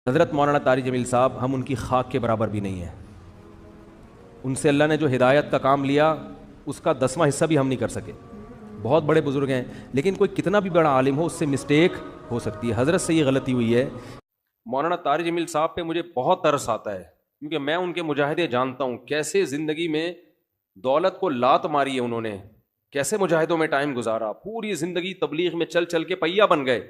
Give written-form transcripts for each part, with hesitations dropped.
حضرت مولانا طارق جمیل صاحب ہم ان کی خاک کے برابر بھی نہیں ہیں. ان سے اللہ نے جو ہدایت کا کام لیا اس کا 10واں حصہ بھی ہم نہیں کر سکے. بہت بڑے بزرگ ہیں لیکن کوئی کتنا بھی بڑا عالم ہو اس سے مسٹیک ہو سکتی ہے. حضرت سے یہ غلطی ہوئی ہے. مولانا طارق جمیل صاحب پہ مجھے بہت ترس آتا ہے کیونکہ میں ان کے مجاہدے جانتا ہوں، کیسے زندگی میں دولت کو لات ماری ہے انہوں نے، کیسے مجاہدوں میں ٹائم گزارا، پوری زندگی تبلیغ میں چل چل کے پہیا بن گئے.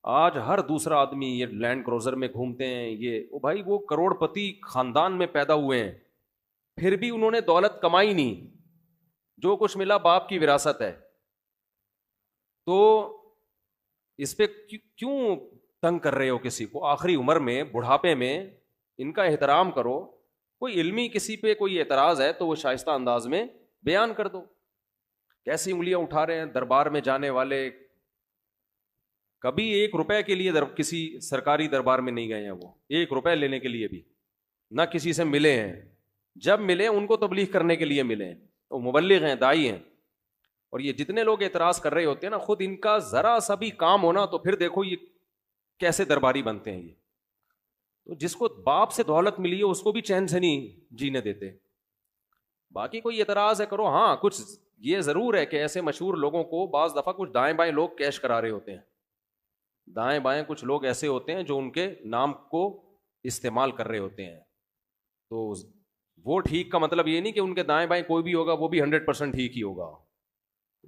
آج ہر دوسرا آدمی یہ لینڈ کروزر میں گھومتے ہیں، یہ بھائی وہ کروڑ پتی خاندان میں پیدا ہوئے ہیں، پھر بھی انہوں نے دولت کمائی نہیں، جو کچھ ملا باپ کی وراثت ہے. تو اس پہ کیوں تنگ کر رہے ہو کسی کو؟ آخری عمر میں، بڑھاپے میں ان کا احترام کرو. کوئی علمی کسی پہ کوئی اعتراض ہے تو وہ شائستہ انداز میں بیان کر دو. کیسی انگلیاں اٹھا رہے ہیں دربار میں جانے والے، کبھی 1 روپے کے لیے کسی سرکاری دربار میں نہیں گئے ہیں، وہ 1 روپے لینے کے لیے بھی نہ کسی سے ملے ہیں. جب ملے ان کو تبلیغ کرنے کے لیے ملے ہیں، وہ مبلغ ہیں، داعی ہیں. اور یہ جتنے لوگ اعتراض کر رہے ہوتے ہیں نا، خود ان کا ذرا سا بھی کام ہونا تو پھر دیکھو یہ کیسے درباری بنتے ہیں. یہ تو جس کو باپ سے دولت ملی ہے اس کو بھی چین سے نہیں جینے دیتے. باقی کوئی اعتراض ہے کرو. ہاں کچھ یہ ضرور ہے کہ ایسے مشہور لوگوں کو بعض دفعہ کچھ دائیں بائیں لوگ کیش کرا رہے ہوتے ہیں. دائیں بائیں کچھ لوگ ایسے ہوتے ہیں جو ان کے نام کو استعمال کر رہے ہوتے ہیں. تو وہ ٹھیک کا مطلب یہ نہیں کہ ان کے دائیں بائیں کوئی بھی ہوگا وہ بھی 100% ٹھیک ہی ہوگا.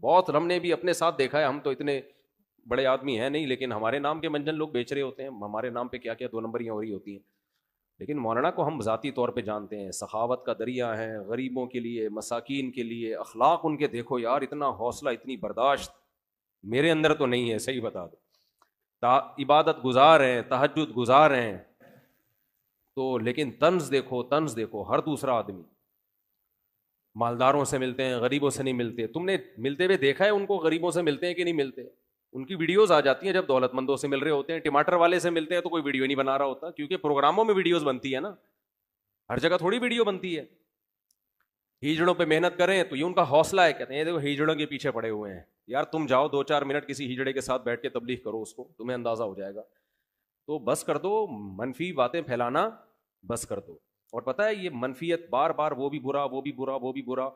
بہت ہم نے بھی اپنے ساتھ دیکھا ہے. ہم تو اتنے بڑے آدمی ہیں نہیں، لیکن ہمارے نام کے منجن لوگ بیچ رہے ہوتے ہیں، ہمارے نام پہ کیا کیا 2 نمبریاں ہو رہی ہوتی ہیں. لیکن مولانا کو ہم ذاتی طور پہ جانتے ہیں، سخاوت کا دریا ہیں، غریبوں کے لیے، مساکین کے لیے. اخلاق ان کے دیکھو یار، اتنا حوصلہ، اتنی برداشت میرے اندر تو نہیں ہے، صحیح بتا دو. عبادت گزار ہیں، تہجد گزار ہیں تو، لیکن طنز دیکھو، طنز دیکھو. ہر دوسرا آدمی مالداروں سے ملتے ہیں، غریبوں سے نہیں ملتے. تم نے ملتے ہوئے دیکھا ہے ان کو غریبوں سے ملتے ہیں کہ نہیں ملتے؟ ان کی ویڈیوز آ جاتی ہیں جب دولت مندوں سے مل رہے ہوتے ہیں. ٹماٹر والے سے ملتے ہیں تو کوئی ویڈیو نہیں بنا رہا ہوتا، کیونکہ پروگراموں میں ویڈیوز بنتی ہے نا، ہر جگہ تھوڑی ویڈیو بنتی ہے. ہیجڑوں پہ محنت کریں تو یہ ان کا حوصلہ ہے. کہتے ہیں دیکھو ہیجڑوں کے پیچھے پڑے ہوئے ہیں. یار تم جاؤ 2-4 منٹ کسی ہیجڑے کے ساتھ بیٹھ کے تبلیغ کرو، اس کو تمہیں اندازہ ہو جائے گا. تو بس کر دو منفی باتیں پھیلانا، بس کر دو. اور پتہ ہے یہ منفیت بار بار، وہ بھی برا، وہ بھی برا، وہ بھی برا،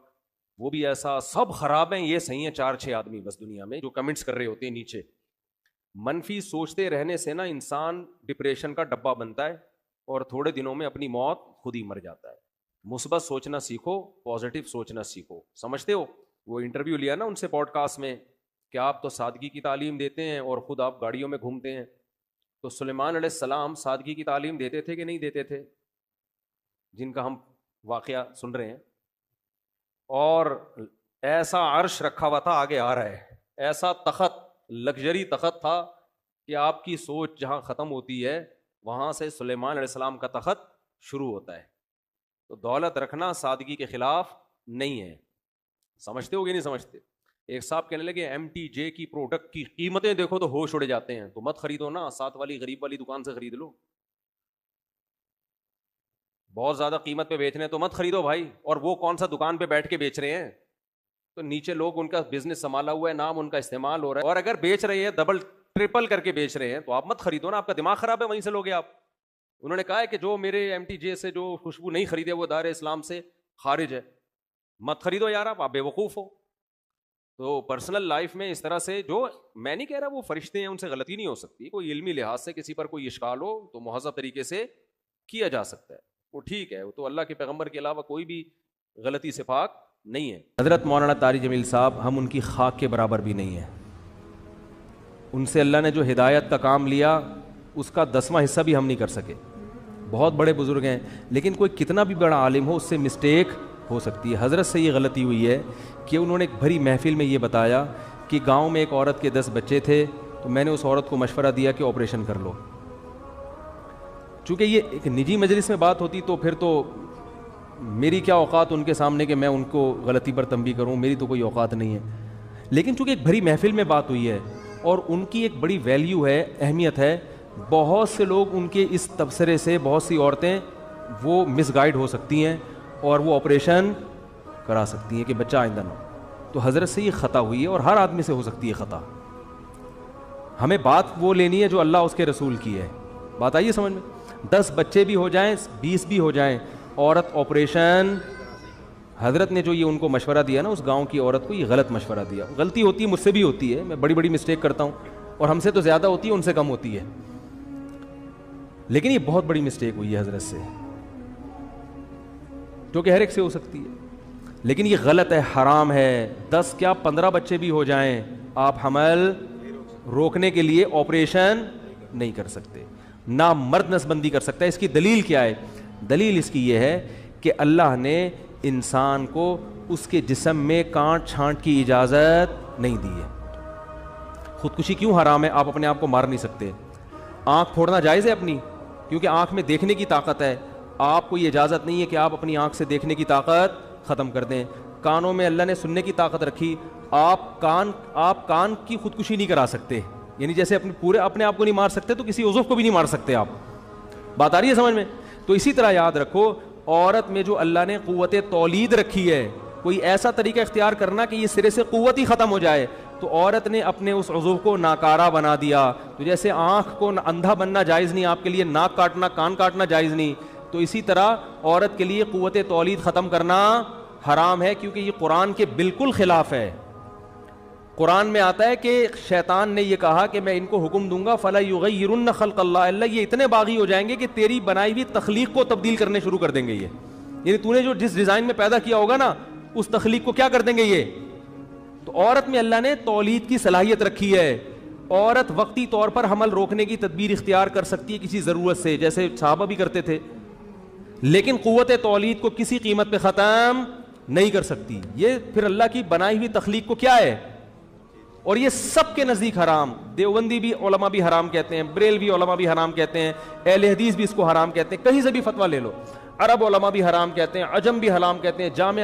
وہ بھی ایسا، سب خراب ہیں، یہ صحیح ہیں 4-6 آدمی بس دنیا میں جو کمنٹس کر رہے ہوتے ہیں نیچے. منفی سوچتے رہنے سے نا انسان ڈپریشن کا ڈبہ بنتا ہے اور تھوڑے دنوں میں اپنی موت خود ہی مر جاتا ہے. مثبت سوچنا سیکھو، پازیٹیو سوچنا سیکھو. سمجھتے ہو وہ انٹرویو لیا نا ان سے پوڈ کاسٹ میں کہ آپ تو سادگی کی تعلیم دیتے ہیں اور خود آپ گاڑیوں میں گھومتے ہیں. تو سلیمان علیہ السلام سادگی کی تعلیم دیتے تھے کہ نہیں دیتے تھے، جن کا ہم واقعہ سن رہے ہیں؟ اور ایسا عرش رکھا ہوا تھا، آگے آ رہا ہے، ایسا تخت، لگژری تخت تھا کہ آپ کی سوچ جہاں ختم ہوتی ہے وہاں سے سلیمان علیہ السلام کا تخت شروع ہوتا ہے. تو دولت رکھنا سادگی کے خلاف نہیں ہے. سمجھتے ہو کہ نہیں سمجھتے؟ ایک صاحب کہنے لگے MTJ کی پروڈکٹ کی قیمتیں دیکھو تو ہوش اڑ جاتے ہیں. تو مت خریدو نا، ساتھ والی غریب والی دکان سے خرید لو. بہت زیادہ قیمت پہ بیچ رہے ہیں تو مت خریدو بھائی. اور وہ کون سا دکان پہ بیٹھ کے بیچ رہے ہیں؟ تو نیچے لوگ ان کا بزنس سنبھالا ہوا ہے، نام ان کا استعمال ہو رہا ہے، اور اگر بیچ رہے ہیں ڈبل ٹرپل کر کے بیچ رہے ہیں تو آپ مت خریدو نا. آپ کا دماغ خراب ہے، وہیں سے لوگے آپ. انہوں نے کہا ہے کہ جو میرے MTJ سے جو خوشبو نہیں خریدے وہ دار اسلام سے خارج ہے. مت خریدو یار، آپ بے وقوف ہو. تو پرسنل لائف میں اس طرح سے، جو میں نہیں کہہ رہا وہ فرشتے ہیں ان سے غلطی نہیں ہو سکتی، کوئی علمی لحاظ سے کسی پر کوئی اشکال ہو تو مہذب طریقے سے کیا جا سکتا ہے، وہ ٹھیک ہے. وہ تو اللہ کے پیغمبر کے علاوہ کوئی بھی غلطی سے پاک نہیں ہے. حضرت مولانا طارق جمیل صاحب ہم ان کی خاک کے برابر بھی نہیں ہیں. ان سے اللہ نے جو ہدایت کا کام لیا اس کا 10واں حصہ بھی ہم نہیں کر سکے. بہت بڑے بزرگ ہیں لیکن کوئی کتنا بھی بڑا عالم ہو اس سے مسٹیک ہو سکتی ہے. حضرت سے یہ غلطی ہوئی ہے کہ انہوں نے ایک بھری محفل میں یہ بتایا کہ گاؤں میں ایک عورت کے 10 بچے تھے تو میں نے اس عورت کو مشورہ دیا کہ آپریشن کر لو. چونکہ یہ ایک نجی مجلس میں بات ہوتی تو پھر تو میری کیا اوقات ان کے سامنے کہ میں ان کو غلطی پر تنبیہ کروں، میری تو کوئی اوقات نہیں ہے. لیکن چونکہ ایک بھری محفل میں بات ہوئی ہے اور ان کی ایک بڑی ویلیو ہے، اہمیت ہے، بہت سے لوگ ان کے اس تبصرے سے، بہت سی عورتیں وہ مس گائیڈ ہو سکتی ہیں اور وہ آپریشن کرا سکتی ہیں کہ بچہ آئندہ نہ ہو. تو حضرت سے یہ خطا ہوئی ہے اور ہر آدمی سے ہو سکتی ہے خطا. ہمیں بات وہ لینی ہے جو اللہ اس کے رسول کی ہے. بات آئیے سمجھ میں؟ 10 بچے بھی ہو جائیں 20 بھی ہو جائیں، عورت آپریشن، حضرت نے جو یہ ان کو مشورہ دیا نا اس گاؤں کی عورت کو، یہ غلط مشورہ دیا. غلطی ہوتی ہے، مجھ سے بھی ہوتی ہے، میں بڑی بڑی مسٹیک کرتا ہوں اور ہم سے تو زیادہ ہوتی ہے، ان سے کم ہوتی ہے، لیکن یہ بہت بڑی مسٹیک ہوئی ہے حضرت سے، جو کہ ہر ایک سے ہو سکتی ہے، لیکن یہ غلط ہے، حرام ہے. 10 کیا 15 بچے بھی ہو جائیں آپ حمل روکنے کے لیے آپریشن نہیں کر سکتے، نہ مرد نسبندی کر سکتا ہے. اس کی دلیل کیا ہے؟ دلیل اس کی یہ ہے کہ اللہ نے انسان کو اس کے جسم میں کانٹ چھانٹ کی اجازت نہیں دی ہے. خودکشی کیوں حرام ہے؟ آپ اپنے آپ کو مار نہیں سکتے. آنکھ پھوڑنا جائز ہے اپنی، کیونکہ آنکھ میں دیکھنے کی طاقت ہے، آپ کو یہ اجازت نہیں ہے کہ آپ اپنی آنکھ سے دیکھنے کی طاقت ختم کر دیں. کانوں میں اللہ نے سننے کی طاقت رکھی، آپ کان کی خودکشی نہیں کرا سکتے، یعنی جیسے اپنے آپ کو نہیں مار سکتے تو کسی عضو کو بھی نہیں مار سکتے آپ. بات آ رہی ہے سمجھ میں؟ تو اسی طرح یاد رکھو، عورت میں جو اللہ نے قوت تولید رکھی ہے، کوئی ایسا طریقہ اختیار کرنا کہ یہ سرے سے قوت ہی ختم ہو جائے، تو عورت نے اپنے اس عضو کو ناکارہ بنا دیا. تو جیسے آنکھ کو اندھا بننا جائز نہیں آپ کے لیے، ناک کاٹنا کان کاٹنا جائز نہیں، تو اسی طرح عورت کے لیے قوت تولید ختم کرنا حرام ہے، کیونکہ یہ قرآن کے بالکل خلاف ہے. قرآن میں آتا ہے کہ شیطان نے یہ کہا کہ میں ان کو حکم دوں گا فَلَا يُغَيِّرُنَّ خَلْقَ اللَّهِ، اللہ یہ اتنے باغی ہو جائیں گے کہ تیری بنائی ہوئی تخلیق کو تبدیل کرنے شروع کر دیں گے. یہ یعنی تو نے جو جس ڈیزائن میں پیدا کیا ہوگا نا اس تخلیق کو کیا کر دیں گے یہ. تو عورت میں اللہ نے تولید کی صلاحیت رکھی ہے. عورت وقتی طور پر حمل روکنے کی تدبیر اختیار کر سکتی ہے کسی ضرورت سے، جیسے صحابہ بھی کرتے تھے، لیکن قوت تولید کو کسی قیمت پہ ختم نہیں کر سکتی. یہ پھر اللہ کی بنائی ہوئی تخلیق کو کیا ہے، اور یہ سب کے نزدیک حرام. دیوبندی بھی علماء بھی حرام کہتے ہیں، بریلوی علماء بھی حرام کہتے ہیں، اہل حدیث بھی اس کو حرام کہتے ہیں، کہیں سے بھی فتویٰ لے لو. عرب علماء بھی حرام کہتے ہیں، عجم بھی حرام کہتے ہیں، جامع